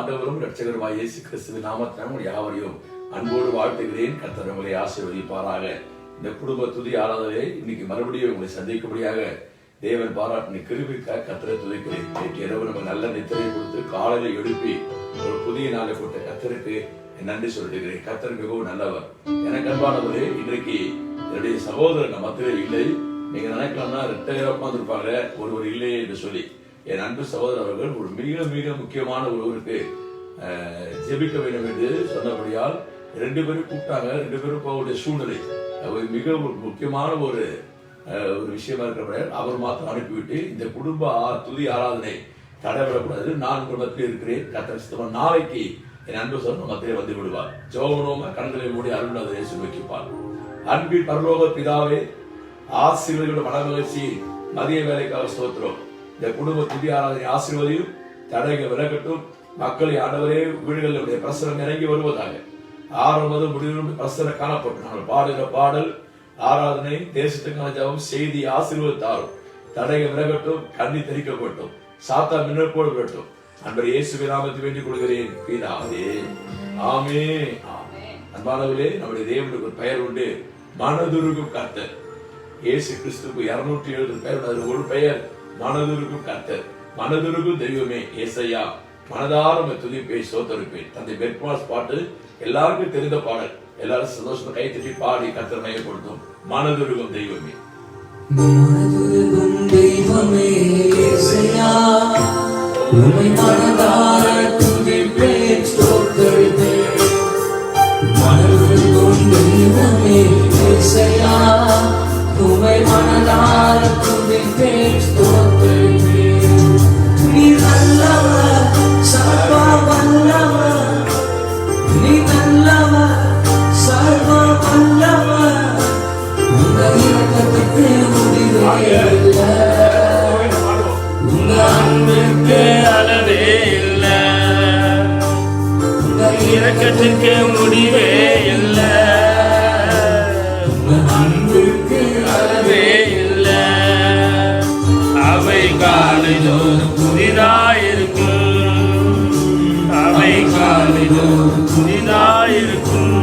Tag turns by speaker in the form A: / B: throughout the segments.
A: ஆண்டவரும் இரட்சகருமாய் இயேசு கிறிஸ்துவின் நாமத்தினால் யாவரையும் அன்போடு வாழ்த்துகிறேன். கர்த்தர் உங்களை ஆசீர்வதிப்பாராக. இந்த குடும்ப துதி ஆராதனை இன்னைக்கு மறுபடியும் உங்களை சந்திக்கும்படியாக தேவன் பாராட்டின கிருபைக்காக கர்த்தரை துதிக்கிறேன். இன்னைக்கு இரவு நம்ம நல்ல நித்திரையை கொடுத்து காலையில எழுப்பி ஒரு புதிய நாளை கொடுத்த கர்த்தருக்கு நன்றி சொல்லிடுகிறேன். கர்த்தர் மிகவும் நல்லவர். எனக்கு அன்பானவரே, இன்றைக்கு என்னுடைய சகோதரன் மத்தியில் இல்லை. நீங்க நினைக்கலாம்னா ரிட்டையர் உட்காந்துருப்பாங்க ஒருவர் இல்லையே என்று சொல்லி. என் அன்பு சகோதரர் அவர்கள் ஒரு மிக மிக முக்கியமான ஒருவருக்கு ஜெபிக்க வேண்டும் என்று சொன்னபடியால் 2 பேரும் கூப்பிட்டாங்க. 2 பேரும் போகக்கூடிய சூழ்நிலை மிக முக்கியமான ஒரு விஷயமா இருக்கிறபடியால் அவர் மாத்திரம் அனுப்பிவிட்டு இந்த குடும்ப துதி ஆராதனை தடைபடக்கூடாது. நான் உங்கள் மத்தியில் இருக்கிறேன். கர்த்தர் நாளைக்கு என் அன்பு சொன்ன மத்தியில் வந்து விடுவார். ஜோவனோம கண்களை மூடி அருள்நாதரை சுமக்கிப்பார். அன்பின் பரலோக பிதாவே, ஆசீர்வதியோட மனமகிழ்ச்சி மதிய வேலைக்காக ஸ்தோத்திரம். இந்த குடும்ப துதி ஆராதனை ஆசீர்வதியும் தடைகள் விலகட்டும். மக்களை ஆண்டவரே வீடுகளுடைய பிரசனம் இறங்கி வருவதாக. ஆரம்பம் முடிவும் பிரசனம் காணப்பட்டு நாங்கள் பாடுகிற பாடல் ஆராதனை தேசத்துக்கான ஜபம் செய்தி ஆசீர்வதித்தாரும் தடைகள் விலகட்டும். கண்ணி தெரிக்கப்பட்டும். சாத்தா மின்னல் போட விடட்டும். அன்பர் இயேசுவின் நாமத்தை வேண்டிக் கொள்கிறேன் பிதாவே, ஆமென். அன்பானவர்களே, நம்முடைய தேவனுக்கு ஒரு பெயர் உண்டு, மனதுருகும் கர்த்தர். இயேசு கிறிஸ்துக்கு 270 பெயர். அதில் ஒரு பெயர் மனதுருகும் கர்த்தர். மனதுருகும் தெய்வமே ஏசையா, மனதார துதிப்பை சோத்தரிப்பேன். தந்தை பெட்மாஸ் பாட்டு எல்லாருக்கும் தெரிந்த பாடல். எல்லாரும் சந்தோஷத்தை கை தட்டி பாடி கர்த்தர் மையப்படுத்தும். மனதுருகும் தெய்வமே,
B: மனதுருகும் தெய்வமே ஏசையா, உம்மை மனதார துதிப்பேன் சோத்தரிப்பேன். மனதுருகும் தெய்வமே ஏசையா, உம்மை மனதார துதிப்பேன் ஸ்தோத்திரிப்பேன். நீ நல்லவர், சர்வ வல்லவர். நீ நல்லவர், சர்வ வல்லவர். உங்க இரக்கத்துக்கு முடிவே இல்லை, உங்க அன்புக்கு அளவே இல்லை, உங்க இரக்கத்துக்கு முடிவே இல்லை, உங்க அன்புக்கு அளவே இல்லை. அவை காலைதோறும் புதிதாயிருக்கும், அவை காலைதோறும் புதிதாயிருக்கும்.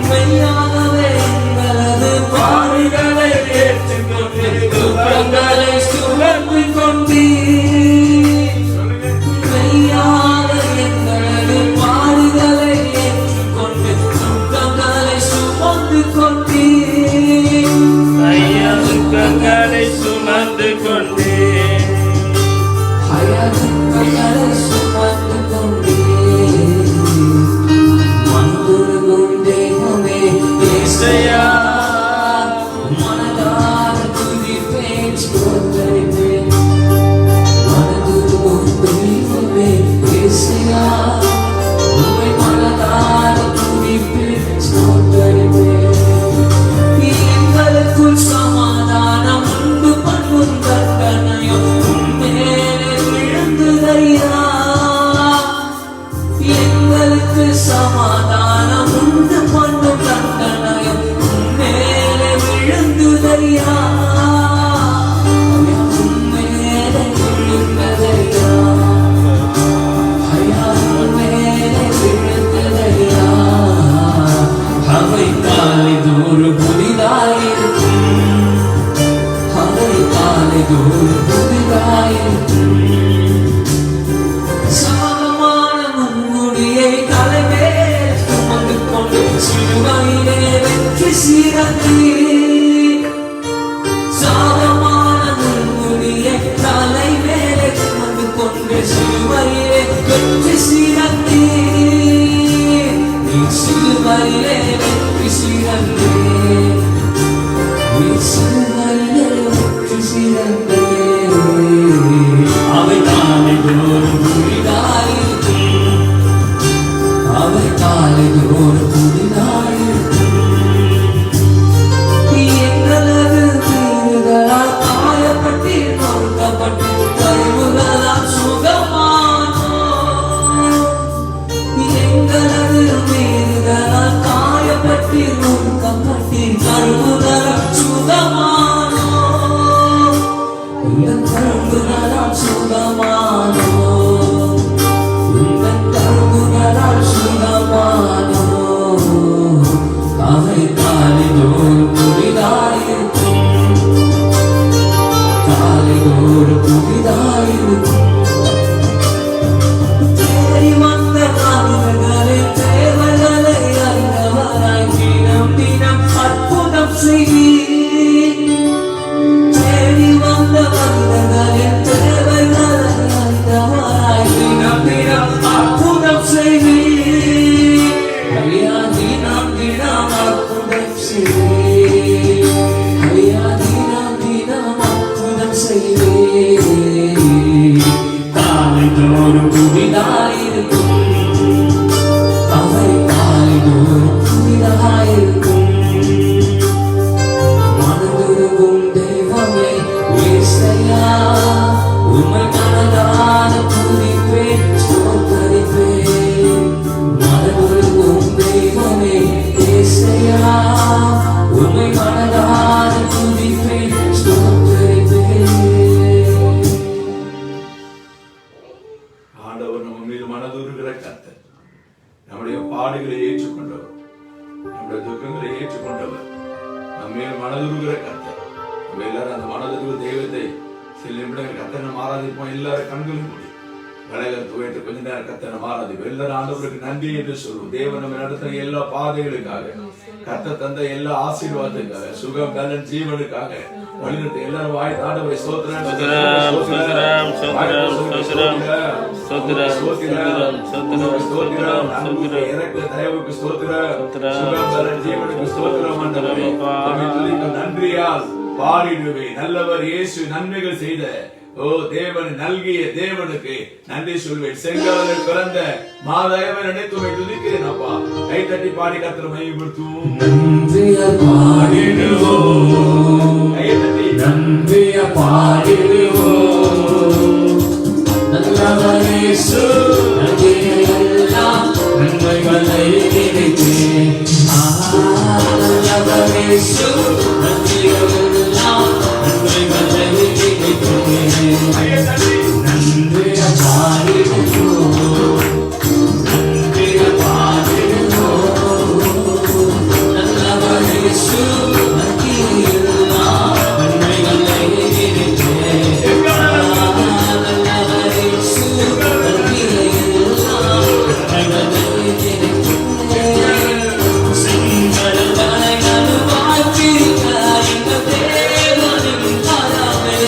B: மெய்யாகவே எங்களது பாடுகளை ஏற்றுக்கொண்டு துக்கங்களை சுமந்து கொண்டீர். மெய்யாக எங்களது பாடுகளை ஏற்றுக்கொண்டு துக்கங்களை சுமந்து கொண்டீர். ஐயா, துக்கங்களை சுமந்து கொண்டீர். ஐயா, துக்கங்களை சுமந்து கொண்டீர். மனதுருகும் தெய்வமே ஏசையா, மனதார துதிப்பேன் ஸ்தோத்திரிப்பேன். மனதுருகும் தெய்வமே ஏசையா, உம்மை மனதார துதிப்பேன் ஸ்தோத்திரிப்பேன். எங்களுக்குள் சமாதானம் உண்டு பண்ணும் தண்டனையும் மேலே விழுந்துதையா. எங்களுக்கு சமாதானம் உண்டு பண்ணும் தண்டனையும் மேலே விழுந்துதையா, மேலே விழுந்ததையா, ஐயா மேலே விழுந்ததையா. அவை காலைதோறும் புதிதாயிருக்கும், அவை காலைதோறும் புதிதாயிருக்கும். சாதமான முன்முடியை தலைமேல் சுமந்து கொண்டு சிலுவையிலே வெற்றி சிறந்தீர். சாதமான முன்முடியை தலைமேலே சுமந்து கொண்டு சிலுவையிலே வெற்றி சிறந்தீர். நீ சிலுவையிலே வெற்றி சிறந்தீர். நீ சிலுவையிலே வெற்றி சிறந்தீர். அவை காலைதோறும் புதிதாயிருக்கும், அவை காலைதோறும் புதிதாயிருக்கும். எங்களது மீறுதலால் காயப்பட்டு நொறுக்கப்பட்டு கருவுகளால் சுகமானோம். எங்களது மீறுதலால் காயப்பட்டு நொறுக்கப்பட்டு கருவுகளால் சுகமானோம். கருவுகளால் சுகமானோம். செய்வேன் ஐயா, தினம் தினம் அற்புதம் செய்வேன். காலைதோறும் புதிதாயிருக்கும் அவர் காலைதோறும் புதிதாயிருக்கும். மனதுருகும் தெய்வமே இயேசையா, உம்மை மனதார துதிப்பேன் ஸ்தோத்தரிப்பேன். மனதுருகும் தெய்வமே இயேசையா, உம்மை மனதார துதிப்பேன் ஸ்தோத்தரிப்பேன்.
A: ஆண்டவர் நம்ம மீது மனதுருகிற கர்த்தர், நம்முடைய பாடுகளை ஏற்றுக்கொண்டவர், நம்முடைய துக்கங்களை ஏற்றுக்கொண்டவர், நம்ம மேல் மனதுருகிற கர்த்தர். நம்ம எல்லாரும் அந்த மனதுருகிற தெய்வத்தை சில நிமிடங்கள் கர்த்தனை ஆராதிப்போம். எல்லாரும் கண்களும் மூடி கலைகளை துவைத்து கொஞ்ச நேரம் கர்த்தனை ஆராதிப்போம். எல்லாரும் ஆண்டவருக்கு நன்றி என்று சொல்லுவோம். தேவன் நம்ம நடத்துற எல்லா பாதைகளுக்காக, கர்த்தர் தந்த எல்லா ஆசீர்வாதத்துக்காக, சுகம் பலன் ஜீவனுக்காக வழிநடத்த எல்லாரும் வாய் ஆண்டவரை ஸ்தோத்திரம் ஸ்தோத்திரம் ஸ்தோத்திரம் ஸ்தோத்திரம் ஸ்தோத்திரம் ஸ்தோத்திரம் ஸ்தோத்திரம் அன்புக்கு இறக்க தயவுக்கு ஸ்தோத்திரம் சுகம் பலன் ஜீவனுக்கு ஸ்தோத்திரம். ஆண்டவரே நன்றியால் பாடிடுவேன். நல்லவர் இயேசு நன்மைகள் செய்த ஓ தேவன் நல்கிய தேவனுக்கு நன்றி சொல்வேன். செங்கடலில் பிறந்த மாதேவன் நினைத்துமை துதிக்கிறேன். அப்பா கை தட்டி பாடி கர்த்தரை மகிமைப்படுத்துவோம்.
B: நன்றிய பாடிடுவோம்,
A: கையை தட்டி
B: நன்றிய பாடிடுவோம். நல்லவர் இயேசு நல்கிய எல்லா நன்மைகளை நினைத்து, நல்லவர் இயேசு நல்கிய எல்லா நன்மைகளை நினைத்து நன்றிய பாடிடுவோம், நன்றிய பாடிடுவோம். நல்லவர் இயேசு நல்கிய எல்லா நன்மைகளை நினைத்து, நல்லவர் இயேசு நல்கிய எல்லா நன்மைகளை நினைத்து செங்கடலை நடுவாழ்த்திக்க எங்கள் தேவனின் கரமே.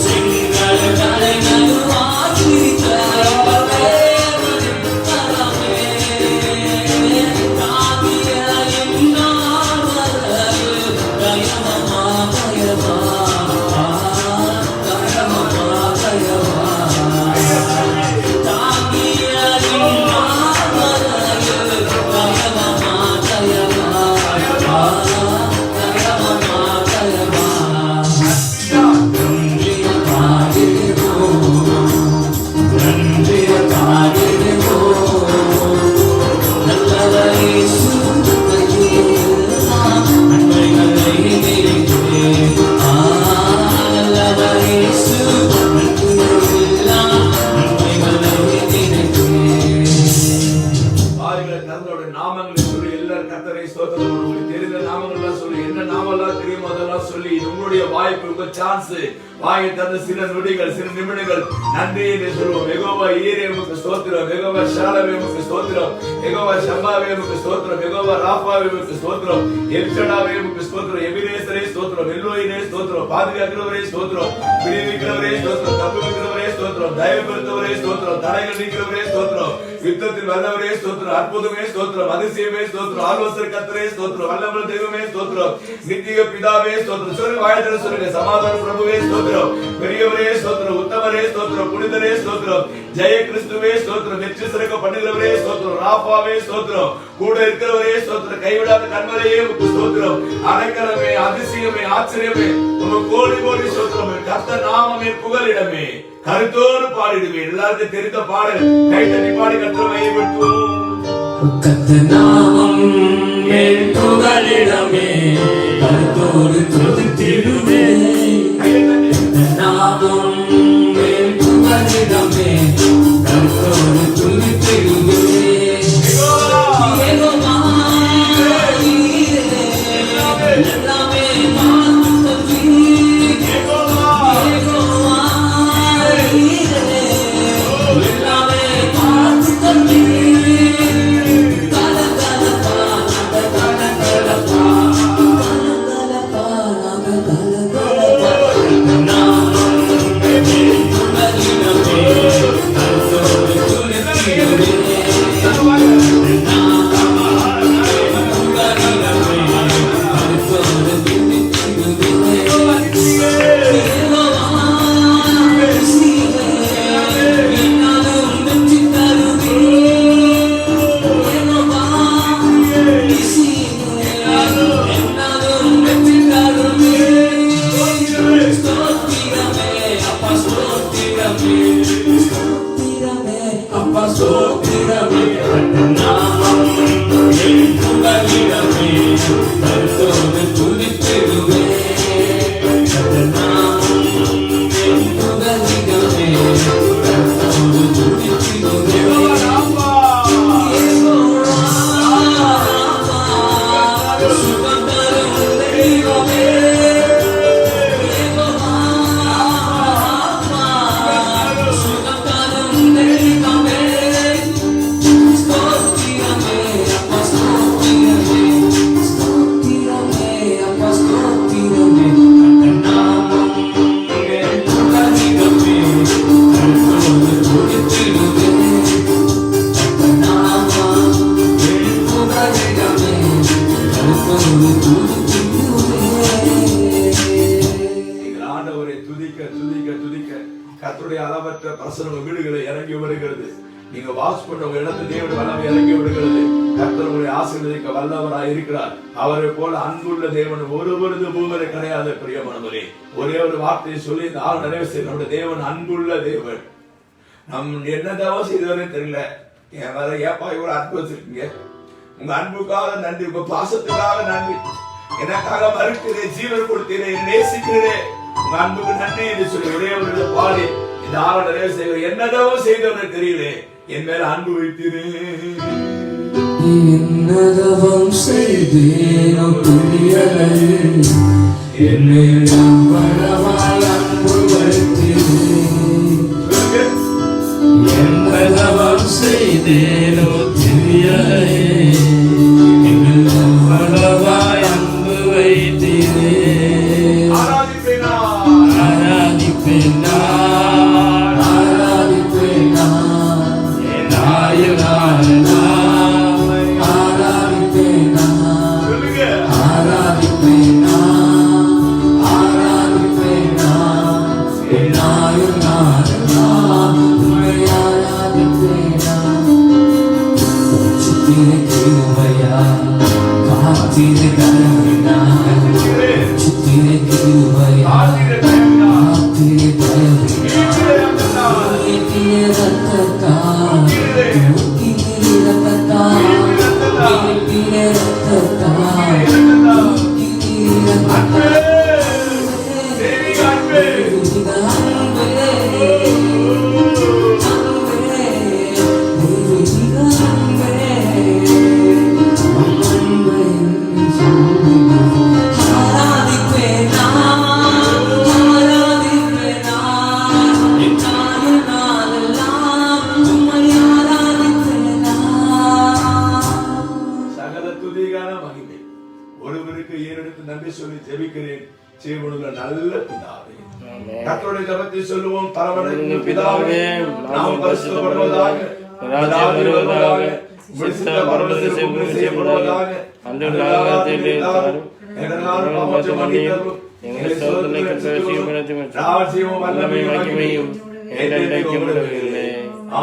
B: செங்கடலை நடுவாழ்த்திக்க எங்கள் தேவனின் கரமே. தாங்கிய என்னால் வரவு தயவமா தயவா, தயவமா தயவா. தாங்கிய என்னால் வரவு தயவமா தயவா, தயவமா தயவா. நன்றிய பாடிடுவோம், நன்றிய பாடிடுவோம். நல்லவர் இயேசு நல்கிய எல்லா நன்மைகளை நினைத்து, நல்லவர் இயேசு நல்கிய எல்லா நன்மைகளை நினைத்து.
A: பாருங்க கர்த்தருடைய நாமங்களை சொல்லி எல்லாரும் கர்த்தரை ஸ்தோத்திரம். உங்களுக்கு தெரிந்த நாமங்கள்லாம் சொல்லி, என்ன நாமெல்லாம் தெரியுமோ அதெல்லாம் சொல்லி, இது உங்களுடைய வாய்ப்பு, உங்க சான்ஸ். வாயை தந்த சில நொடிகள் சில நிமிடங்கள் நன்றி என்று சொல்லுவோம். யெகோவா ஈரே உமக்கு ஸ்தோத்திரம், யெகோவா ஷாலமே உமக்கு ஸ்தோத்திரம், யெகோவா ஷம்மாவே உமக்கு ஸ்தோத்திரம், யெகோவா ராஃபாவே உமக்கு ஸ்தோத்திரம், எல்ஷடாவே உமக்கு ஸ்தோத்திரம், எபினேசரே ஸ்தோத்திரம், எல்லோயினே ஸ்தோத்திரம், பாதுகாக்கிறவரே ஸ்தோத்திரம், விடுவிக்கிறவரே ஸ்தோத்திரம், தப்புவிக்கிறவரே ஸ்தோத்திரம், தயவு பெறுத்தவரே ஸ்தோத்திரம், தடைகள் நீக்கிறவரே ஸ்தோத்திரம், யுத்தத்தில் வல்லவரே ஸ்தோத்திரம், அற்புதமே ஸ்தோத்திரம், அதிசயமே ஸ்தோத்திரம், ஆலோசனை கர்த்தரே ஸ்தோத்திரம், வல்லவர் தெய்வமே ஸ்தோத்திரம், நித்திய பிதாவே ஸ்தோத்திரம். சொல்லுங்க, வாயத்தில சொல்லுங்க. சமாதான பிரபுவே ஸ்தோத்திரம், பெரியவரே ஸ்தோத்திரம், உத்தமரே ஸ்தோத்திரம், புனிதரே ஸ்தோத்திரம், ஜெய கிறிஸ்துவே ஸ்தோத்திரம், வெற்றி சிறக்க பண்ணுகிறவரே ஸ்தோத்திரம், ராஃபாவே ஸ்தோத்திரம், கூட இருக்கிறவரே ஸ்தோத்திரம், கைவிடாத கண்மலையே உமக்கு ஸ்தோத்திரம், அடைக்கலமே, அதிசயமே, ஆச்சரியமே, உமக்கு கோடி கோடி ஸ்தோத்திரம். கர்த்தர் நாமமே புகலிடமே, கருத்தோடு பாடிடுவேன். எல்லாருக்கும் தெரிந்த பாடல் கை தட்டி பாடி கர்த்தரை மகிமைப்படுத்துவோம்.
B: கர்த்தர் நாமம் என் புகலிடமே, கருத்தோடு துதித்திடுவேன். கர்த்தர் நாமம் என் புகலிடமே, கருத்தோடு துதித்திடுவேன். யெகோவா ஈரே, எல்லாமே பார்த்து கொள்வி. யெகோவா ஈரே, எல்லாமே பார்த்து கொள்வி. கலகலப்பா கருத்தோடு துதித்திடுவேன். கர்த்தர் நாமம் என் புகலிடமே, கருத்தோடு துதித்திடுவேன். சுகம் தரும் தெய்வமே, சுகம் தரும் தெய்வமே, ஸ்தோத்திரமே அப்பா ஸ்தோத்திரமே, ஸ்தோத்திரமே அப்பா ஸ்தோத்திரமே. கர்த்தர் நாமம் என் புகலிடமே, கருத்தோடு துதித்திடுவேன். கர்த்தர் நாமம் என் புகலிடமே, கருத்தோடு துதித்திடுவேன்.
A: நீங்கள் ஆண்டவரை துதிக்க துதிக்க துதிக்க கர்த்தருடைய அளவற்ற பிரசனம் வீடுகளை இறங்கி வருகிறது. நீங்க வாட்ச் பண்ண உங்க இடத்துல தேவனுடைய வல்லமை இறங்கி வருகிறது. கர்த்தர் உங்களை ஆசீர்வதிக்க வல்லவராய் இருக்கிறார். அவரை போல அன்புள்ள தேவன் ஒருவரது பூமியில கிடையாது. பிரியமானவரே, ஒரே ஒரு வார்த்தையை சொல்லி இந்த ஆள் நிறைவு செய்ய, நம்முடைய தேவன் அன்புள்ள தேவன். நம் என்னதான் செய்தவரே தெரியல. என் வேற ஏப்பா இவ்வளவு அன்பு வச்சிருக்கீங்க? உங்க அன்புக்காக நன்றி, உங்க பாசத்துக்காக நன்றி. எனக்காக மறுக்கிறேன், ஜீவன் கொடுத்தீரேன், நேசிக்கிறேன், உங்க அன்புக்கு நன்றி என்று சொல்லி ஒரே ஒரு பாடி இந்த ஆள நிறைய செய்கிறேன். என்னதான் செய்தவனே தெரியல, என் மேல அன்பு வைத்தீரேன்.
B: என்னதவம் செய்தேனோ புரியலை, என்னை நம்பளவாய் அன்பு வைத்தீரேன். என்னதவம் செய்தேனோ தெரியலை, என்னை நம்பளவாய் அன்பு வைத்தீரேன்.
A: ஆராதிப்பேனா
B: ஆராதிப்பேனா ஆராதிப்பேனா என் ஆயுளானாய் ஆராதிப்பேனா
A: சொல்லுங்க.
B: ஆராதிப்பேனா ஆராதிப்பேனா என் ஆயுளானாய் உம்மை ஆராதிப்பேனா. சுத்தின கிருபையா காத்திரு கரவினா, சுத்தின கிருபையா காத்திரு கரவினா, ஊற்றின ரத்தத்தா ஊற்றின ரத்தத்தா ஊற்றின ரத்தத்தா ஊற்றின ரத்தத்தா.
A: சகல துதிகான மகிமை ஒருவருக்கு ஏறெடுத்து நன்றி சொல்லி ஜெபிக்கிறேன். ஜீவனுள்ள நல்ல பிதாவே, கர்த்தருடைய ஜெபத்தை சொல்லுவோம். பரமனைக்கு பிதாவே, நாம் பரிசுத்தப்படுவதாக, ராஜ்யம் வருவதாக, உம்முடைய சித்தம் பரலோகத்தில் செய்யப்படுவதாக. அன்றைய தாரும் எங்களால் பாவத்தை மன்னித்தருளும். எங்களை சோதனைக்கு பிரவேசிக்கப்படாதீரும். ராஜ்யமும் வல்லமையும் மகிமையும் என்றென்றைக்கும் உங்களுடையதே.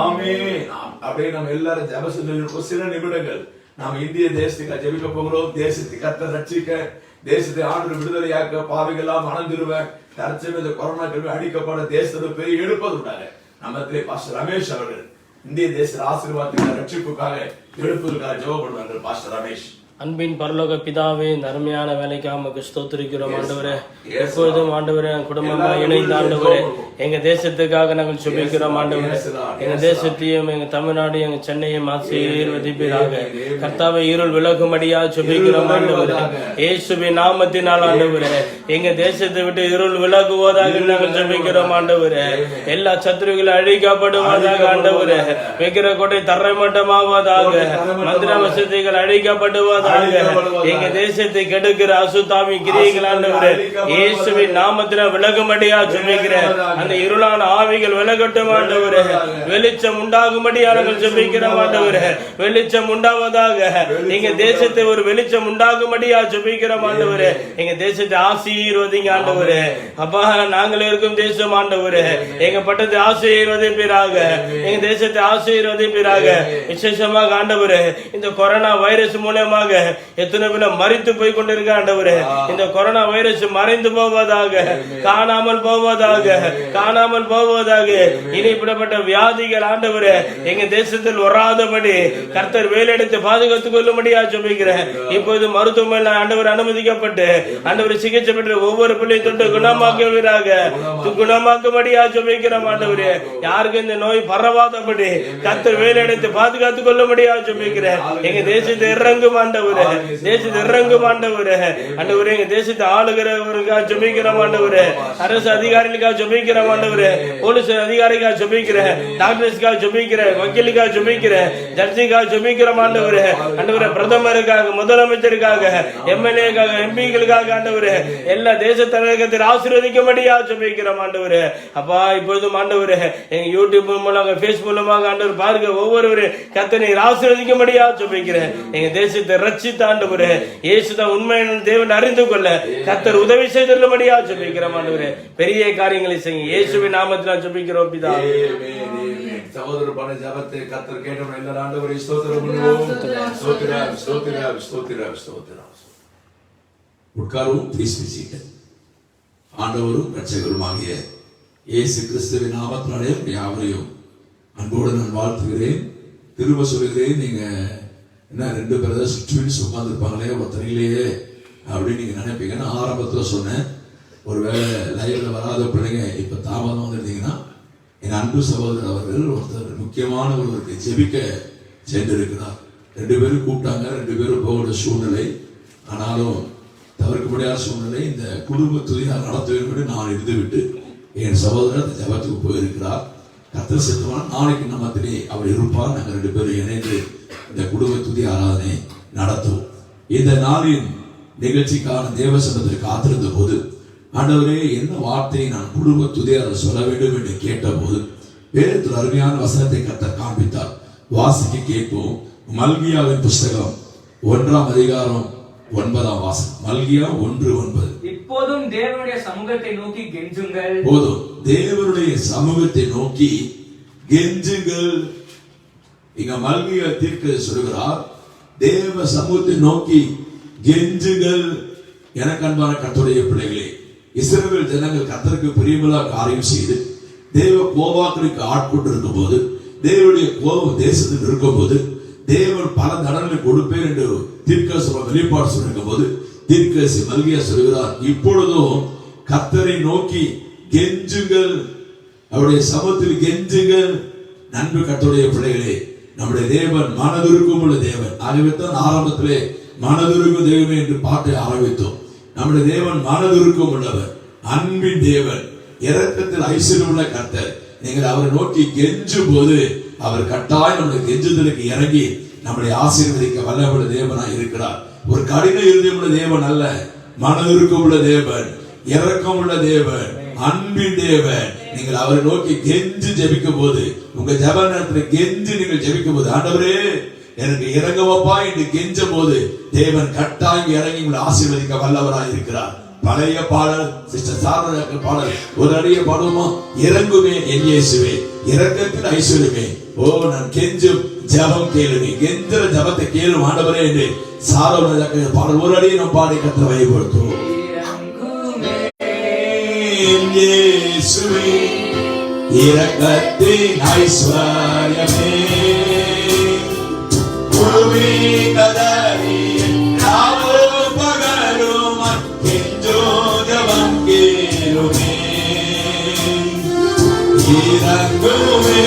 A: ஆமென். அப்படியே நம்ம எல்லாரும் ஜெப செய்திருக்கோம். சில நிமிடங்கள் நாம் இந்திய தேசத்துக்கு ஜெபிக்க போகிறோம். தேசத்தை கர்த்தர் ரட்சிக்க, தேசத்தை ஆண்டு விடுதலையாக்க, பாவிகளாம் மணந்திருவ, தற்சமய இந்த கொரோனா கிருமி அடிக்கப்பட தேசத்தை பெரிய எடுப்பதுண்டாக நம்மத்திலே பாஸ்டர் ரமேஷ் அவர்கள் இந்திய தேச ஆசீர்வாதத்துக்காக ரட்சிப்புக்காக எடுப்பதற்காக ஜெபம் பண்ணுவார்கள். பாஸ்டர் ரமேஷ்.
C: அன்பின் பரலோக பிதாவே, இந்த அருமையான வேலைக்காக நமக்கு ஸ்தோத்திரிக்கிறோம் ஆண்டவரே. எப்பொழுதும் ஆண்டவரே, குடும்பமா இணைந்த ஆண்டவரே, எங்க தேசத்துக்காக நாங்கள் சுபிக்கிறோம் ஆண்டவரே. எங்க தேசத்தையும் எங்க தமிழ்நாடு எங்க சென்னையும் ஆசீர்வதிப்பீராக. கர்த்தாவே, இருள் விலகும்படியா சுபிக்கிறோம் ஆண்டவரே. இயேசுவின் நாமத்தினால் ஆண்டவரே, எங்க தேசத்தை விட்டு இருள் விலகுவதாக நாங்கள் சுபிக்கிறோம் ஆண்டவரே. எல்லா சத்துருகளும் அழிக்கப்படுவதாக ஆண்டவரே. விக்கிர கோட்டை தரைமட்டமாவதாக, மந்திர வசதிகள் அழிக்கப்படுவதாக, எங்க தேசத்தை கெடுக்கிற அசுத்தாமி கிரியைகள் ஆண்டவரே இயேசுவின் நாமத்தில விலகும்படியா ஜெபிக்கிறேன். அந்த இருளான ஆவிகள் விலகட்டும் ஆண்டவரே. வெளிச்சம் உண்டாகும்படியா நாங்கள் ஜெபிக்கிறோம் ஆண்டவரே. வெளிச்சம் உண்டாவதாக, எங்க தேசத்தை ஒரு வெளிச்சம் உண்டாகும்படியா ஜெபிக்கிறோம் ஆண்டவரே. எங்க தேசத்தை ஆசீர்வதிங்க ஆண்டவரே. அப்பா, நாங்கள் இருக்கும் தேசம் ஆண்டவரே, எங்க பட்டத்தை ஆசீர்வதிப்பீராக, எங்க தேசத்தை ஆசீர்வதிப்பீராக. விசேஷமாக ஆண்டவரே, இந்த கொரோனா வைரஸ் மூலமாக ஆண்டவரே. எத்தனை பேர் மரித்து போய் கொண்டிருக்க ஆண்டவரே. இந்த கொரோனா வைரஸ் மறைந்து போவதாக, காணாமல் போவதாக, காணாமல் போவதாக. இனி இப்படிப்பட்ட வியாதிகள் ஆண்டவரே எங்க தேசத்தில் வராதபடி கர்த்தர் வேலையெடுத்து பாதுகாத்துக் கொள்ளும்படியா ஜெபிக்கிறேன். இப்போது மருத்துவமனை ஆண்டவர் அனுமதிக்கப்பட்டு ஆண்டவர் சிகிச்சை பெற்ற ஒவ்வொரு பிள்ளையும் தொட்டு குணமாக்குவீராக, குணமாக்கும்படியா ஜெபிக்கிறோம் ஆண்டவரே. யாருக்கு இந்த நோய் பரவாதபடி கர்த்தர் வேலையெடுத்து பாதுகாத்துக் கொள்ளும்படியா ஜெபிக்கிறேன். எங்க தேசத்தை இறங்கும் ஆண்டவரே, தேசத்தை இறங்கும் ஆண்டவரே. ஆண்டவரே எங்க தேசத்தை ஆளுகிறவருக்காக ஜெபிக்கிறோம் ஆண்டவரே. அரசு அதிகாரிகளுக்காக ஜெபிக்கிறோம் ஆண்டவரே. போலீஸ் அதிகாரிக்காக ஜெபிக்கிறேன், டாக்டர்ஸ்க்காக ஜெபிக்கிறேன், வக்கீலுக்காக ஜெபிக்கிறேன், ஜட்ஜிக்காக ஜெபிக்கிறோம் ஆண்டவரே. ஆண்டவரே பிரதமருக்காக, முதலமைச்சருக்காக, எம்எல்ஏக்காக, எம்பிகளுக்காக ஆண்டவரே எல்லா தேச தலைவர்கள் ஆசீர்வதிக்கும்படியா ஜெபிக்கிறோம் ஆண்டவரே. அப்பா இப்பொழுதும் ஆண்டவரே எங்க யூடியூப் மூலமாக, பேஸ்புக் மூலமாக ஆண்டவர் பாருங்க ஒவ்வொருவரு கர்த்தரை ஆசீர்வதிக்கும்படியா ஜெபிக்கிறேன். எங்க தேசத்தை ரட்சித்த ஆண்டவரே இயேசுதான் உண்மையான தேவன் அறிந்து கொள்ள கர்த்தர் உதவி செய்துள்ளபடியா ஜெபிக்கிறோம் ஆண்டவரே. பெரிய காரியங்களை செய்யுங்க இயேசுவின் நாமத்தில் ஜெபிக்கிறோம் பிதாவே.
A: சகோதர பண ஜபத்தை கர்த்தர் கேட்டவன் எல்லாரும் ஆண்டவரே ஸ்தோத்திரம் பண்ணுவோம். ஸ்தோத்திரம் ஸ்தோத்திரம் ஸ்தோத்திரம் ஸ்தோத்திரம்.
D: உட்காரவும் பேசி ஆண்டவரும் இரட்சகருமாகிய இயேசு கிறிஸ்துவின் நாமத்தினாலே யாவரையும் அன்போடு நான் வாழ்த்துகிறேன். திரும்ப சொல்கிறேன். நீங்க என்ன 2 பிரதர்ஸ் ட்வின்ஸ் உட்கார்ந்து இருப்பாங்களே ஒருத்தரையிலேயே அப்படின்னு நீங்க நினைப்பீங்க. நான் ஆரம்பத்துல சொன்னேன், ஒருவேளை லைவ்ல வராத பிள்ளைங்க இப்ப தாமதம் வந்துருந்தீங்கன்னா, என் அன்பு சகோதரர் அவர்கள் ஒருத்தர் முக்கியமான ஒருவருக்கு ஜெபிக்க சென்றிருக்கிறார். 2 பேரும் கூப்பிட்டாங்க, 2 பேரும் போகிற சூழ்நிலை. ஆனாலும் தவிர்க்க முடியாத சூழ்நிலை. இந்த குடும்ப துதியாக நடத்த வேண்டும் நான் இருந்துவிட்டு என் சகோதரர் அந்த ஜபத்துக்கு போயிருக்கிறார். கர்த்தர் சித்தமான நாளைக்கு நம்மத்திலே அவர் இருப்பார். நாங்கள் 2 பேரும் இணைந்து இந்த குடும்ப துதி ஆராதனை நடத்துவோம். இந்த நாளின் நிகழ்ச்சிக்கான தேவசனத்தில் காத்திருந்த போது, ஆண்டவரே என்ன வார்த்தையை நான் குடும்ப துதியாக சொல்ல வேண்டும் என்று கேட்ட போது வேதத்தில் அருமையான வசனத்தை கர்த்தர் காண்பித்தார். வாசிக்க கேட்போம். மல்கியாவின் புஸ்தகம் 1ஆம் அதிகாரம் 9ஆம் வாசகம். மல்கியா 1:9.
E: இப்போதும் தேவனுடைய சமூகத்தை நோக்கி கெஞ்சுங்கள்.
D: போதும் தேவனுடைய சமூகத்தை நோக்கி கெஞ்சுங்கள். இங்க மல்கியா தீர்க்கதரிசி சொல்கிறார், தேவ சமூகத்தை நோக்கி கெஞ்சுங்கள். எனக்கு அன்பான கர்த்தருடைய பிள்ளைகளே, இஸ்ரவேல் ஜனங்கள் கர்த்தருக்கு பிரியமில்லா காரியம் செய்து தேவ கோபாக்களுக்கு ஆட்கொண்டு இருக்கும் போது, தேவனுடைய கோபம் தேசத்தில் இருக்கும் போது, தேவன் பல தடங்களை கொடுப்பேன் என்று தீர்க்கதரிசி வெளிப்பாடு சொல்லிருக்கும் போது தீர்க்கதரிசி மல்கியா சொல்கிறார், இப்பொழுதும் கர்த்தரை நோக்கி கெஞ்சுங்கள், அவருடைய சமூகத்தில் கெஞ்சுங்கள். நண்பு கர்த்தருடைய பிள்ளைகளே, நம்முடைய தேவன் மனதுருக்கும் உள்ள தேவன். ஆகவேத்தான் ஆரம்பத்திலே மனதுருக்கும் தேவனே என்று பாட்டை ஆரம்பித்தோம். நம்முடைய தேவன் மனதுருக்கும் உள்ளவர், அன்பின் தேவன், இரக்கத்தில் ஐஸ்வர்யம் உள்ள கர்த்தர். நீங்கள் அவரை நோக்கி கெஞ்சும் போது அவர் கட்டாயம் நம்முடைய கெஞ்சுதலுக்கு இறங்கி நம்முடைய ஆசீர்வதிக்க வல்லமுள்ள தேவனாய் இருக்கிறார். ஒரு கடின இருதயம் உள்ள தேவன் அல்ல, மனதுருக்கம் உள்ள தேவன், இரக்கம் உள்ள தேவன், அன்பின் தேவன். நீங்கள் அவரை நோக்கி கெஞ்சு ஜெபிக்கும் போது, உங்க ஜெப நேரத்தில் கெஞ்சு நீங்கள் ஜெபிக்கும் போது, ஆண்டவரே எனக்கு இறங்கவப்பா என்று கெஞ்சும் போது தேவன் கட்டாயம் இறங்கி உங்களை ஆசீர்வதிக்க வல்லவராய் இருக்கிறார். பழைய பாடல் சிஸ்டர் சாரதா பாடல் ஒரு அடிய பாடுவோமா? இறங்குமே என் இயேசுவே, இரக்கத்தின் ஐஸ்வர்யமே, ஓ நான் கெஞ்சும் ஜெபம் கேளுமே, கெஞ்சுற ஜெபத்தை கேளும் ஆண்டவரே என்று சாரதா பாடல் ஒரு அடியை நம் பாடி கர்த்தரை வழிபடுத்துவோம். இயேசுவே இரக்கத்தின் ஐஸ்வர்யமே, பூமி கதறி ராவும் பகலும் கெஞ்சும் ஜெபம் கேளுமே, இறங்குமே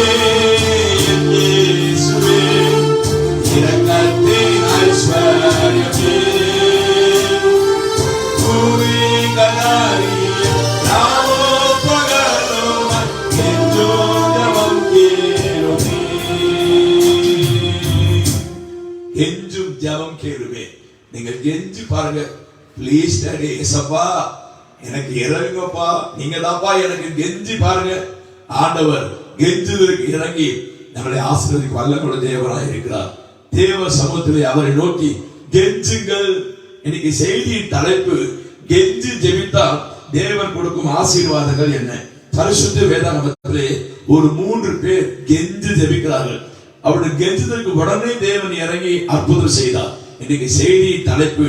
D: இயேசுவே இரக்கத்தின் ஐஸ்வர்யமே, பூமி கதறி கெஞ்சும் ஜெபம் கேளுமே. நீங்கள் கெஞ்சி பாருங்க. ப்ளீஸ் டாடி, ஏசப்பா எனக்கு இறங்குங்கப்பா, நீங்க தான்ப்பா எனக்கு கெஞ்சி பாருங்க. ஆண்டவர் கெஞ்சுதலுக்கு இறங்கி நம்மளை ஆசீர்வதிக்க வல்லமுள்ள தேவனாய் இருக்கிறார். தேவ சமூகத்திலே அவரை நோக்கி கெஞ்சுங்கள். இன்னைக்கு செய்தியின் தலைப்பு கெஞ்சி ஜெபித்தால் தேவன் கொடுக்கும் ஆசீர்வாதங்கள் என்ன? பரிசுத்த வேதாகமத்திலே ஒரு 3 பேர் கெஞ்சி ஜெபிக்கிறார்கள். அவருடைய கெஞ்சுதலுக்கு உடனே தேவன் இறங்கி அற்புதம் செய்தார். இன்னைக்கு செய்தியின் தலைப்பு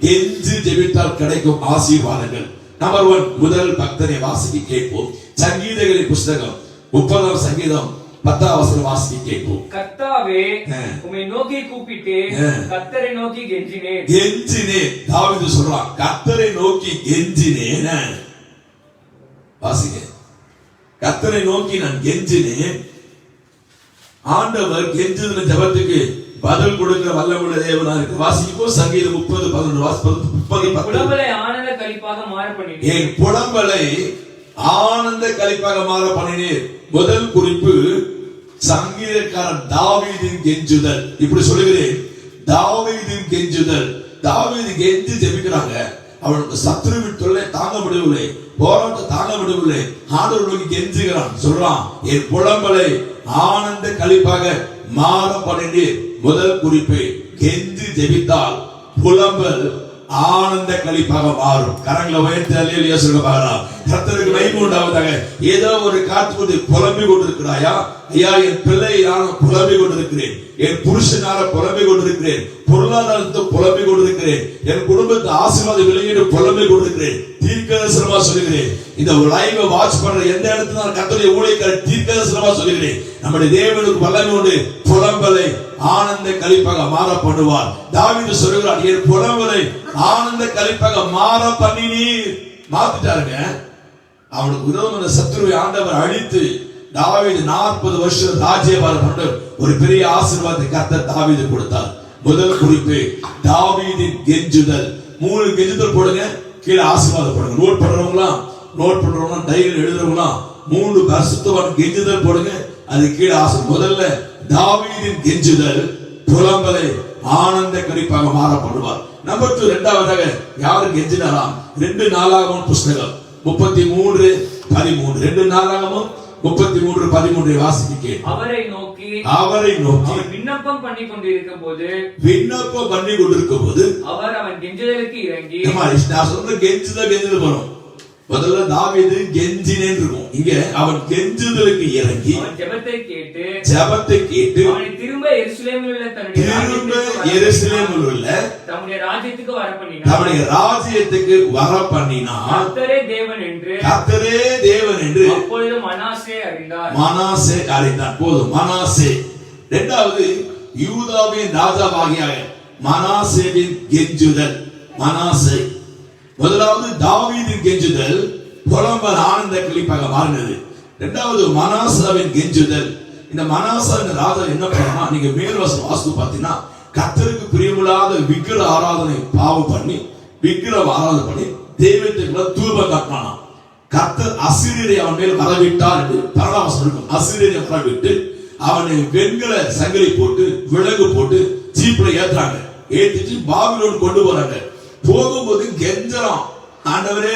D: கெஞ்சு ஜெபித்தால் கிடைக்கும் ஆசீர்வாதங்கள். நம்பர் 1, முதல் பக்தனை வாசிக்க கேட்போம். சங்கீதங்களின் புஸ்தகம் 30ஆம் சங்கீதம் 10ஆம் வசனம் வாசிக்க கேட்போம்.
E: கர்த்தாவே, உம்மை நோக்கி கூப்பிட்டேன், கர்த்தரை நோக்கி கெஞ்சினேன்.
D: கெஞ்சினேன். தாவீது சொல்றான், கர்த்தரை நோக்கி கெஞ்சினேன். வாசிங்க. கர்த்தரை நோக்கி நான் கெஞ்சினேன். ஆண்டவர் கெஞ்சுதல ஜெபத்துக்கு பதில் கொடுக்கிற வல்லமுள்ள தேவனா இருக்கு. வாசிப்போம். சங்கீதம் 30:11 வாசிப்போம்.
E: புலம்பலை ஆனந்த களிப்பாக மாற பண்ணினீர்.
D: என் புலம்பலை ஆனந்த களிப்பாக மாற பண்ணினீர். முதல் குறிப்பு சங்கீதக்காரன் தாவீதின் கெஞ்சுதல். இப்படி சொல்லுகிறேன், தாவீதின் கெஞ்சுதல். தாவீது கெஞ்சி ஜெபிக்கிறாங்க. அவனுக்கு சத்துருவின் தொல்லை தாங்க முடியவில்லை, போராட்டம் தாங்க முடியவில்லை. ஆண்டவர் நோக்கி கெஞ்சுகிறான். சொல்றான், என் புலம்பலை ஆனந்த களிப்பாக மாற பண்ணினீர். முதல் குறிப்பு, கெஞ்சி ஜெபித்தால் புலம்பல் ஆனந்த களிப்பாக மாறும். கரங்களை உயர்த்தி அல்லேலூயா சொல்ல பார்க்கலாம். கர்த்தருக்கு மகிமை உண்டாவதாக. ஏதோ ஒரு காத்துக்கொண்டு புலம்பி கொண்டிருக்கிறாயா? ஐயா, என் பிள்ளை நான் புலம்பி கொண்டிருக்கிறேன், என் புருஷனால புலம்பி கொண்டிருக்கிறேன், பொருளாதாரத்தை புலம்பி கொண்டிருக்கிறேன், என் குடும்பத்தை ஆசீர்வாத வெளியீடு புலம்பி கொண்டிருக்கிறேன். தீர்க்கதரிசனமா சொல்லுகிறேன், இந்த லைவ் வாட்ச் பண்ற எந்த இடத்துல நான் கர்த்தருடைய ஊழியக்காரர் தீர்க்கதரிசனமா சொல்லுகிறேன், நம்முடைய தேவனுக்கு வல்லமை உண்டு. புலம்பலை ஆனந்த களிப்பாக மாற பண்ணுவார். தாவீது சொல்கிறார், என் புலம்பலை ஆனந்த களிப்பாக மாற பண்ணினீர். மாத்திட்டாருங்க. அவனுக்கு விரோதமான சத்துருவை ஆண்டவர் அழித்து தாவீது 40 வருஷம் ராஜ்யபாரம் பண்ண ஒரு பெரிய ஆசீர்வாதத்தை கர்த்தர் தாவீது கொடுத்தார். முதல் குறிப்பு, தாவீதின் கெஞ்சுதல். 3 கெஞ்சுதல் போடுங்க, கீழே ஆசீர்வாதம் போடுங்க. நோட் பண்றவங்க டைரி எழுதுறவங்க 3 பரிசுத்தவான் கெஞ்சுதல் போடுங்க, அது கீழே ஆசீர்வாதம். முதல்ல தாவீதின் கெஞ்சுதல் புலம்பலை ஆனந்த களிப்பாக மாறப்படுவார். நம்பர் 2, இரண்டாவதாக யாரு கெஞ்சினாராம்? 2 நாளாகமம் புஸ்தகம் 33:13. 2 நாளாகமம் 33:13 வாசிக்க.
E: அவரை நோக்கி
D: விண்ணப்பம்
E: பண்ணி கொண்டிருக்கும் போது அவர் அவன் கெஞ்சுதலுக்கு இறங்கி.
D: நான் சொல்ற கெஞ்சுதல் வரும். முதல்ல தாவீது கெஞ்சினேன் இருக்கும். இங்க அவன் கெஞ்சுதலுக்கு இறங்கி
E: ஜெபத்தை கேட்டு
D: அவனை
E: திரும்ப எருசலேமில் உள்ள தம்முடைய ராஜ்யத்துக்கு வர பண்ணினார். கர்த்தரே தேவன் என்று அப்பொழுது மனாசே அறிந்தார். போதும், மனாசே. இரண்டாவது, யூதாவின் ராஜாவாகிய மனாசேவின் கெஞ்சுதல். மனாசே. முதலாவது தாவீதின் கெஞ்சுதல் புலம்பல் ஆனந்த களிப்பாக மாறினது. இரண்டாவது மனாசாவின் கெஞ்சுதல். இந்த மனாசாவின் ராஜா என்ன பண்ணா, நீங்க மேல்வாசம் வாஸ்து பார்த்தீங்கன்னா, கர்த்தருக்கு பிரியமில்லாத விக்கிர ஆராதனை பாவம் பண்ணி விக்கிரம் ஆராதனை பண்ணி தெய்வத்துக்குள்ள தூபம் காட்டினானா. கர்த்தர் அசீரியரை அவன் மேல் வரவிட்டார் என்று பரவாசம் இருக்கும். அசீரியரை வரவிட்டு அவனை வெண்கல சங்கிலி போட்டு விலங்கு போட்டு ஜீப்ல ஏத்துறாங்க. ஏத்திட்டு பாபிலோன் கொண்டு போறாங்க. போகும்போது கெஞ்சலாம், ஆண்டவரே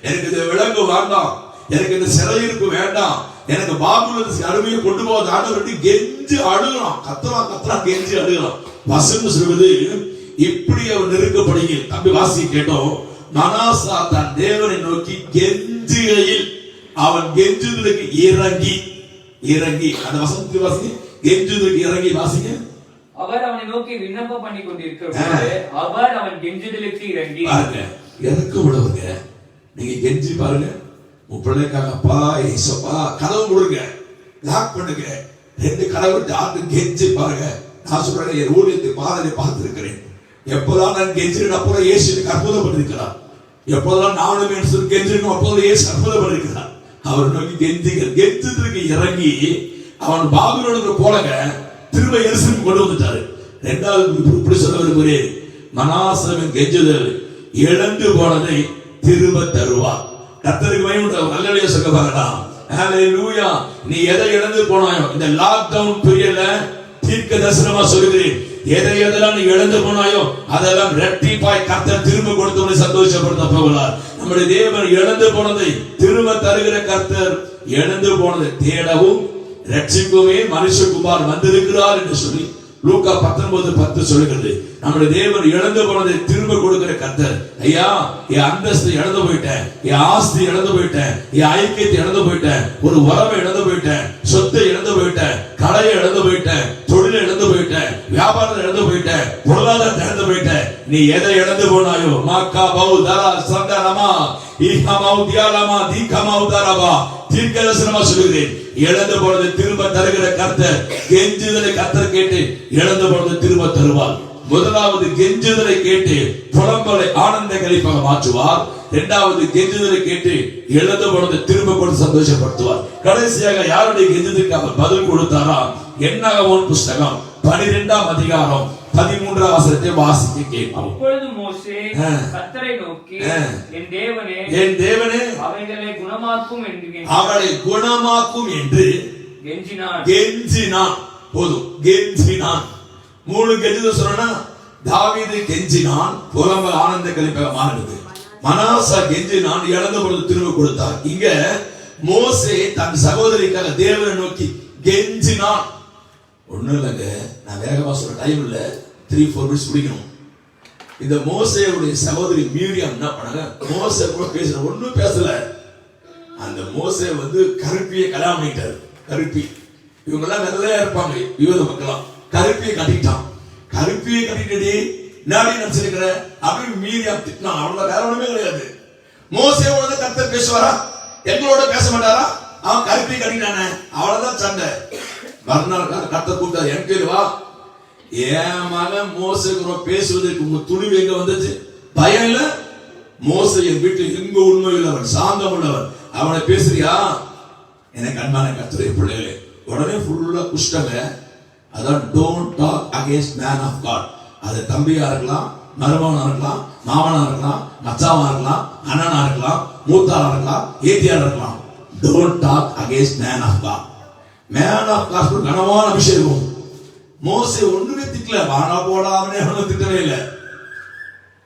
E: எனக்கு இந்த விலங்கு வேண்டாம், எனக்கு இந்த சிறையிருப்பு வேண்டாம், எனக்கு பாபிலோன் அருமையை கொண்டு போவது ஆண்டவர் கெஞ்சி அழுகிறான். கத்தரா கெஞ்சி அழுகிறான். வசனம் சொல்வது, இப்படி அவர் நெருக்கப்படுகையில் தம்பி வாசி கேட்டோம், மனாசா தன் தேவனை நோக்கி கெஞ்சுகையில் அவன் கெஞ்சுதலுக்கு இறங்கி. அந்த வசனத்தை வாசிங்க. கெஞ்சுதலுக்கு இறங்கி வாசிங்க. அவர் அவனை நோக்கி விண்ணப்பம் பண்ணி கொண்டிருக்கிறார். அவர் அவன் கெஞ்சுதலுக்கு இறங்கி.
D: பாருங்க, எதற்கு விடுவங்க? நீங்க கெஞ்சி பாருங்க. உன் பிள்ளைக்காக அப்பா ஏசப்பா கதவு கொடுங்க, லாக் பண்ணுங்க. 2 கடவுள் ஆண்டு கெஞ்சி பாருங்க. நான் சொல்றேன், என் ஊழியத்தை பாதனை பார்த்திருக்கிறேன். எப்போதான் நான் கெஞ்சிருக்கேன் அப்போதான் இயேசுக்கு அற்புதம் பண்ணிருக்கிறார். எப்போதான் நானும் என்று சொல்லி கெஞ்சிருக்கோம் அப்போதான் இயேசு அற்புதம் பண்ணிருக்கிறார். அவர் நோக்கி கெஞ்சதுக்கு இறங்கி அவன் பாபிலோனுக்கு போலங்க திரும்ப எருசலேமுக்கு கொண்டு வந்துட்டாரு. இரண்டாவது இப்படி சொல்ல விரும்புகிறேன், மனாசாவின் கெஞ்சுதல் இழந்து போனதை திரும்ப தருவார். கர்த்தருக்கு மகிமை உண்டாவதாக. அல்லேலூயா சொல்ல பார்க்கலாம். ஹல்லேலூயா. நீ எதை இழந்து போனாயோ இந்த லாக்டவுன் பீரியட்ல தீர்க்க தரிசனமா சொல்லுகிறேன், எதையெல்லாம் நீ இழந்து போனாயோ அதெல்லாம் இரட்டிப்பாய் கர்த்தர் திரும்ப கொடுத்து சந்தோஷப்படுத்த போகிறார். நம்முடைய தேவன் இழந்து போனதை திரும்ப தருகிற கர்த்தர். இழந்து போனதை தேடவும் ரட்சிக்கவே மனுஷகுமார் வந்திருக்கிறார் என்று சொல்லி லூக்கா 19:10 சொல்லுகிறது. நம்முடைய தேவன் இழந்து போனதை திரும்ப கொடுக்கிற கர்த்தர். ஐயா, என் அந்தஸ்து இழந்து போயிட்டேன், என் ஆஸ்தி இழந்து போயிட்டேன், என் ஐக்கியத்தை இழந்து போயிட்டேன், ஒரு உறவை இழந்து போயிட்டேன், சொத்தை இழந்து போயிட்டேன், கடையை இழந்து போயிட்டேன், தொழிலை இழந்து போயிட்டேன், வியாபாரத்தை இழந்து போயிட்ட, பொருளாதாரத்தை இழந்து போயிட்ட, நீ எதை இழந்து போனாயோ மாக்கா பவு தரா சந்தரமா ஈகமாவு தியாலமா தீகமாவு தரபா தீர்க்கதரிசனமா சொல்கிறேன், இழந்து போனதை திரும்ப தருகிற கர்த்தர், கெஞ்சுதலை கர்த்தர் கேட்டு இழந்து போனதை திரும்ப தருவார். முதலாவது கெஞ்சுதலை கேட்டு புலம்பலை ஆனந்த கழிப்பாக மாற்றுவார். இரண்டாவது கெஞ்சுதலை கேட்டு இழந்து போனதை திரும்ப கொண்டு சந்தோஷப்படுத்துவார். கடைசியாக யாருடைய கெஞ்சுதலுக்கு அவர் பதில் கொடுத்தாரா? என்னாகமோன் புஸ்தகம் 12ஆம் அதிகாரம் 13ஆம் வசனத்தை வாசிக்க கேட்போம்.
F: அப்பொழுது மோசே கர்த்தரை நோக்கி, என் தேவனே அவைகளை குணமாக்கும் என்று கெஞ்சினான். போதும், கெஞ்சினான். 3 கெஞ்சுதல் சொன்னா, தாவீது கெஞ்சினான், புலம்ப ஆனந்த கழிப்பாக மாறினது. மனாசா கெஞ்சினான், இழந்த பொழுது திரும்ப கொடுத்தார். இங்க மோசே தன் சகோதரிக்காக தேவனை நோக்கி கெஞ்சினான். ஒண்ணும் இல்லைங்க, நான் வேகமா சொல்ற டைம் இல்ல, 3-4 மினிட்ஸ் முடிக்கணும். இந்த மோசேவுடைய சகோதரி மீரியாம் என்ன பண்ணாங்க? மோசே கூட பேசல, ஒண்ணும் பேசல. அந்த மோசே கருப்பியை கல்யாணம் பண்ணிட்டாரு. கருப்பி இவங்க எல்லாம் வெள்ளையா இருப்பாங்க, யூத மக்களாம். கருப்பியை கட்டிட்டான். கருப்பியை கட்டிட்டு நாடி நினைச்சிருக்கிற அப்படின்னு மீரியாம் திட்டினான். அவ்வளவு வேற ஒண்ணுமே கிடையாது. மோசேவோட கர்த்தர் பேசுவாரா? எங்களோட பேச மாட்டாரா? அவன் கருப்பியை கட்டிட்டானே, அவ்வளவுதான் சண்டை. மறுநாள் கர்த்தர் கூப்பிட்டாரு, என் கேள்வி வா, என் மகன் மோசே பேசுவதற்கு உங்க துணிவு எங்க வந்துச்சு? பயம் இல்ல? மோசே என் வீட்டில் எங்க உண்மை உள்ளவன், சாந்தம் உள்ளவன், அவனை பேசுறியா? எனக்கு அன்பான கர்த்தருடைய பிள்ளைகளே, உடனே ஃபுல்லா குஷ்டங்க. அதான் don't talk against man of God. அது தம்பியா இருக்கலாம், மருமகனா இருக்கலாம், மாமனா இருக்கலாம், மச்சாவா இருக்கலாம், அண்ணனா இருக்கலாம், மூத்தாரா இருக்கலாம், ஏத்தியாரா இருக்கலாம். Don't talk against man of God. Man of God கனமான அபிஷேகம். மோசே ஒண்ணுமே திட்டல, வானா போடாமனே ஒண்ணும் திட்டவே இல்லை.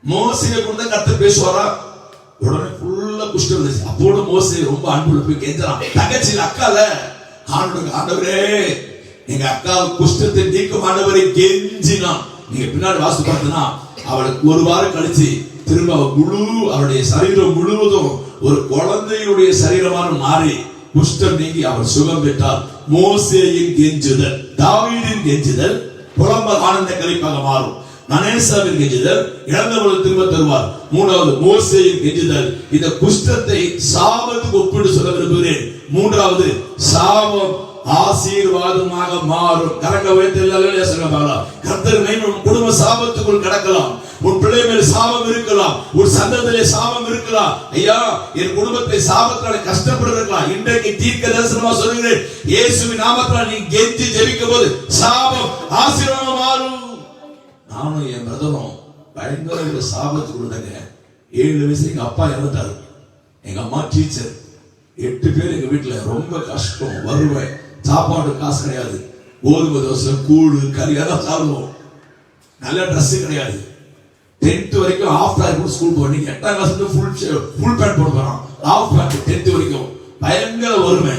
F: மோசையை கொண்டு கர்த்தர் பேசுவாரா? உடனே ஃபுல்லா குஷ்டம் இருந்துச்சு. அப்போது மோசே ரொம்ப அன்புள்ள போய் கேட்கிறான், தங்கச்சி அக்கால ஆண்டவரே எங்க அக்கா குஷ்டத்தை நீக்கும் ஆண்டவரை கெஞ்சினான். நீங்க பின்னாடி வாசி பார்த்தனா அவளுக்கு ஒரு வாரம் கழிச்சு திரும்ப அவருடைய சரீரம் முழுவதும் ஒரு குழந்தையுடைய சரீரமான மாறி குஷ்டம் நீங்கி அவர் சுகம் பெற்றார். மோசேயின் கெஞ்சுதல், தாவீதின் கெஞ்சுதல் புலம்பல் ஆனந்த கழிப்பாக மாறும். மனேசாவின் கெஞ்சுதல் இழந்தவர்கள் திரும்ப தருவார். மூன்றாவது மோசேயின் கெஞ்சுதல், இந்த குஷ்டத்தை சாபத்துக்கு ஒப்பிட்டு சொல்ல விரும்புகிறேன். மூன்றாவது சாபம் ஆசீர்வாதமாக மாறும். கரங்க உயர்த்தலாம். கர்த்தர் குடும்ப சாபத்துக்குள் கடக்கலாம். உன் பிள்ளை மேல் சாபம் இருக்கலாம், உன் சந்ததியிலே சாபம் இருக்கலாம். ஐயா, என் குடும்பத்தை சாபத்தால கஷ்டப்படுறீங்களா? இன்றைக்கு தீர்க்க தரிசனமா சொல்லுகிறேன், இயேசுவின் நாமத்தால் நீ கெஞ்சி ஜெபிக்கும் போது சாபம் ஆசீர்வாதம் மாறும். நானும் என் பிரதரும் பயங்கர ஒரு சாபத்துக்கு உள்ளங்க. 7 வயசு எங்க அப்பா இறந்துட்டாரு. எங்க அம்மா டீச்சர். 8 பேர் எங்க வீட்டுல. ரொம்ப கஷ்டம். வருவேன், சாப்பாடு காசு கிடையாது. கோதுமை தோசை, கூழு, கறி எல்லாம் சாப்பிடுவோம். நல்ல ட்ரெஸ் கிடையாது. 10th வரைக்கும் ஆஃப் பேண்ட் ஸ்கூல் போறீங்க. 8ஆம் கிளாஸ் ஃபுல் பேண்ட் போட போறோம். ஆஃப் பேண்ட் 10th வரைக்கும் பயங்கர வறுமை.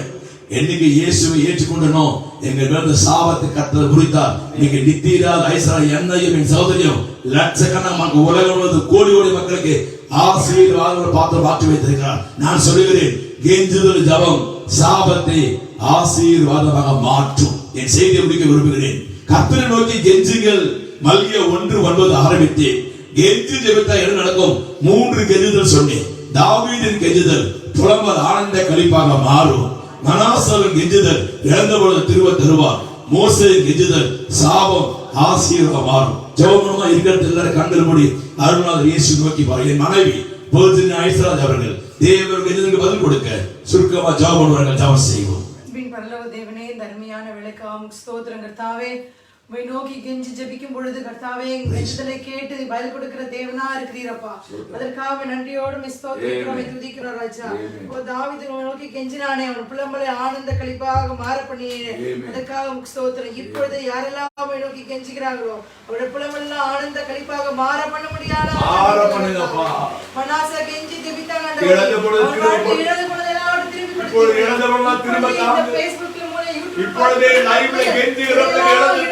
F: என்னைக்கு இயேசுவை ஏற்றுக்கொண்டனோ எங்க மேல சாபத்தை கர்த்தர் குறித்தார். நீங்க நித்திரா ஐஸ்வரா என்னையும் என் சகோதரியும் லட்சக்கணக்கான உலகம் கோடி கோடி மக்களுக்கு ஆசீர்வாதங்களை பார்த்து மாற்றி வைத்திருக்கிறார். நான் சொல்லுகிறேன், கெஞ்சுதல் ஜபம் சாபத்தை ஆசீர்வாதமாக மாற்றும். என் செய்தியை முடிக்க விரும்புகிறேன். கர்த்தரை நோக்கி கெஞ்சுங்கள். மல்கியா 1:9 ஆரம்பித்தேன். கெஞ்சி ஜெபித்தா என்ன நடக்கும்? 3 கெஞ்சுதல் சொன்னேன். தாவீதின் கெஞ்சுதல் புலம்பல் ஆனந்த கழிப்பாக மாறும். மனாசாவின் கெஞ்சுதல் இழந்த பொழுது திரும்ப தருவார். மோசேயின் கெஞ்சுதல் சாபம் ஆசீர்வாதம் மாறும். ஜெபமா இருக்கிறது எல்லாரும் கண்கள் மூடி அருள்நாதர் இயேசு நோக்கி பாருங்க. என் மனைவி போதினி ஐஸ்ராஜ் அவர்கள் தேவனுக்கு கெஞ்சுதலுக்கு பதில் கொடுக்க சுருக்கமா ஜெபம் பண்ணுவார்கள். ஜெபம் செய்வோம்.
G: பரலோக தேவனே, தர்மியான விளக்கம் ஸ்தோத்திரம் கர்த்தாவே. உம்மை நோக்கி கெஞ்சி ஜெபிக்கும் பொழுது கர்த்தாவே கெஞ்சுதலை கேட்டு பதில் கொடுக்கிற தேவனா இருக்கிறீரப்பா. அதற்காக நன்றியோடு ஸ்தோத்திரிக்கிறோம், துதிக்கிறோம் ராஜா. ஓ தாவீது நோக்கி கெஞ்சினானே, அவன் புலம்பலை ஆனந்த கழிப்பாக மாற பண்ணினே, அதற்காக ஸ்தோத்திரம். இப்பொழுது யாரெல்லாம் உம்மை நோக்கி கெஞ்சுகிறார்களோ அவருடைய புலம்பெல்லாம் ஆனந்த கழிப்பாக மாற பண்ண முடியாத மனாசா கெஞ்சி ஜெபித்தாங்க.
E: இப்பொழுதே லைவ்ல கெஞ்சுகிறோம்.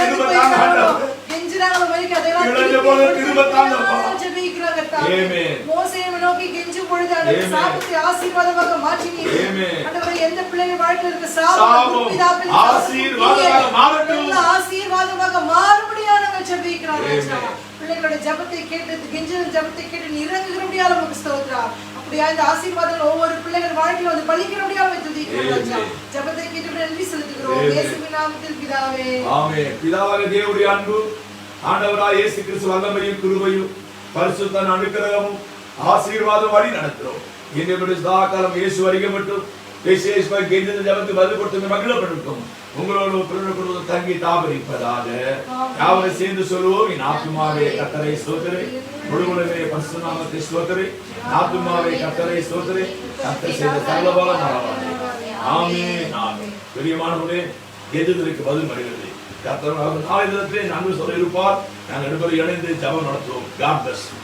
E: திரும்ப தாங்க ஆண்டவரே. கெஞ்சுறாங்க, வலிக்கு அதெல்லாம் திரும்ப தாங்க. ஜெபிக்கிறாங்க. ஆமென். மோசேயை நோக்கி
G: நோக்கி கெஞ்சும் பொழுது அந்த சாபத்தை ஆசீர்வாதமாக மாற்றினீர். ஆண்டவரே, எந்த பிள்ளைகள் வாழ்க்கையில் இருக்க சாபம் ஆசீர்வாதமாக மாறட்டும், ஆசீர்வாதமாக மாறும்படியாக நாங்கள் ஜெபிக்கிறோம் ராஜா. பிள்ளைகளுடைய ஜெபத்தை கேட்டு கெஞ்சும் ஜெபத்தை கேட்டு இறங்குகிறபடியாக நமக்கு ஸ்தோத்திரம். அப்படியே இந்த ஆசீர்வாதங்கள் ஒவ்வொரு பிள்ளைகள் வாழ்க்கையில் வந்து பலிக்கிறபடியாக துதிக்கிறோம் ராஜா. ஜெபத்தை கேட்டு நன்றி செலுத்துகிறோம் இயேசுவின் நாமத்தில் பிதாவே.
E: ஆமென். பிதாவாகிய தேவனுடைய அன்பு, ஆண்டவராகிய இயேசு கிறிஸ்து வல்லமையும் கிருபையும் பரிசுத்த அனுக்கிரகமும் ஆசீர்வாதம் வழி நடத்துறோம். இன்னும் சதாகாலம் இயேசு வருகை மட்டும் விசேஷமாக கெஞ்சின ஜெபத்துக்கு பதில் கொடுத்து மகிழப்பட்டிருக்கும். உங்களோடு பிறகு தங்கி தாபரிப்பதாக யாவரும் சேர்ந்து சொல்லுவோம். என் ஆத்துமாவே கர்த்தரை ஸ்தோத்திரி, முழுவதுமே பரிசுத்த நாமத்தை ஸ்தோத்திரி, ஆத்துமாவே கர்த்தரை ஸ்தோத்திரி, கர்த்தர் செய்த சகல நலவான். ஆமென் ஆமென். பிரியமானவர்களே, கெஞ்சுதலுக்கு பதில் வருகிறது. கர்த்தர் நாளை தினத்திலே நன்மை சொல்ல இருப்பார். நாங்கள் 2 பேரும் இணைந்து ஜெபம் நடத்துவோம். God bless you.